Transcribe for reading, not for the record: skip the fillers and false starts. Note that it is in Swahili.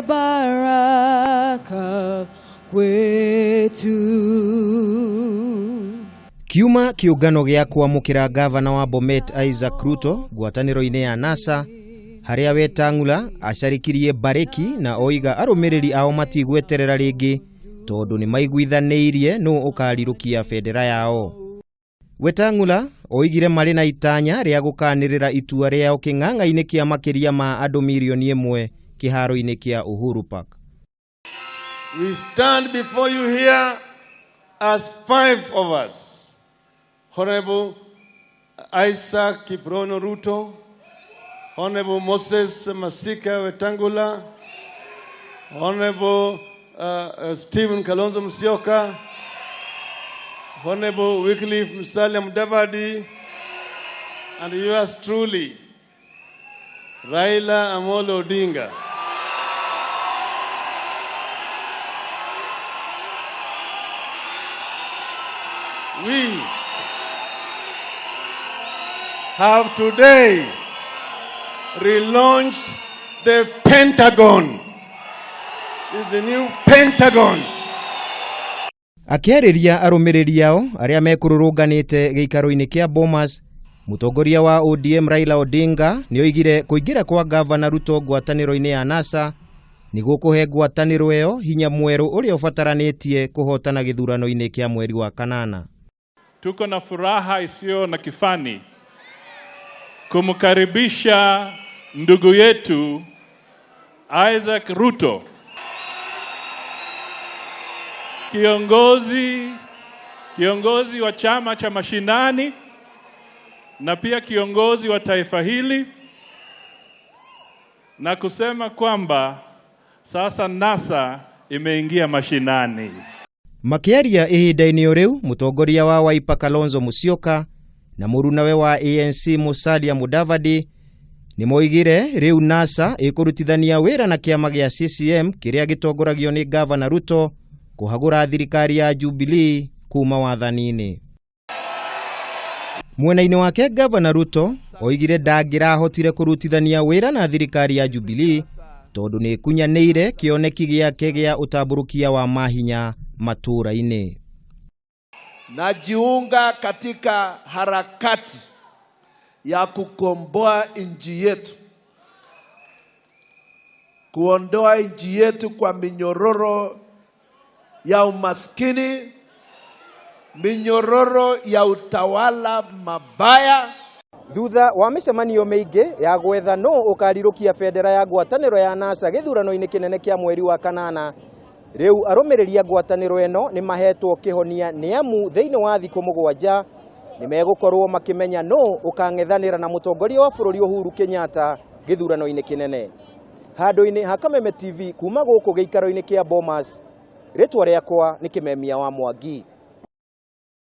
uwe baraka kwetu. Kiuma kiungano gya kwamukira gavana wa Bomet Isaac Ruto ngwataniro-ini ya NASA haria Wetang'ula acarikirie bareki na oiga arumiriri ao matigweterera ringi tondu ni maigwithaniirie no ukarirukia bendera yao. Wetang'ula oigire mari na itanya ria gukanirira itua riao king'ang'a-ini kia makiria ma andu milioni 1 giikaro-ini kia Uhoro Park. We stand before you here as 5 of us. Honorable Isaac Kiprono Ruto, Honorable Moses Wetang'ula, Honorable Stephen Kalonzo Musyoka, Honorable Wycliffe Musalia Mudavadi, and yours truly, Raila Amolo Odinga. We have today relaunched the Pentagon. This is the new Pentagon. Akiariria arumiriri yao aria mekururunganite giikaro-ini kia Bomas, mutongoria wa ODM Raila Odinga ni oigire kuingira kwa gavana Ruto ngwataniro-ini ya NASA ni gukuhe ngwataniro iyo hinya mweru uria ubataranitie kuhotana githurano-ini kia mweri wa Kanana. Tuko na furaha isiyo na kifani kumkaribisha ndugu yetu Isaac Ruto, kiongozi wa chama cha mashinani na pia kiongozi wa taifa hili, na kusema kwamba sasa NASA imeingia mashinani. Makiaria ihinda-ini riu mutongoria wa Wiper Kalonzo Musyoka na murunawe wa ANC Musalia Mudavadi ni moigire riu NASA ikurutithania wira na kiama gia CCM kiria gitongoragio ni gavana Ruto kuhagura thirikari ya Jubilee kuma wathani-ini. Mwena-ini wake gavana Ruto oigire ndangirahotire kurutithania wira na thirikari ya Jubilee tondu ni kunyanire kioneki giake gia utamburukia wa mahinya matura-ini. Najiunga katika harakati ya kukomboa nchi yetu, kuondoa nchi yetu kwa minyororo ya umaskini, minyororo ya utawala mabaya. Thutha wa micemanio meingi ya gwetha no ukarirukia bendera ya ngwataniro ya NASA githurano-ini kinene kia mweri wa Kanana, riu arumiriria ngwataniro eno ni mahetwo kihonia ni amu thiini wa thikũ 7 ni megukorwo makimenya no ukang'ethanira na mutongoria wa bururi Uhuru Kenyatta githurano-ini kinene. Handu-ini ha Kameme TV kuma guku giikaro-ini kia Bomas, ritwa riakwa ni Kimemia wa Mwangi.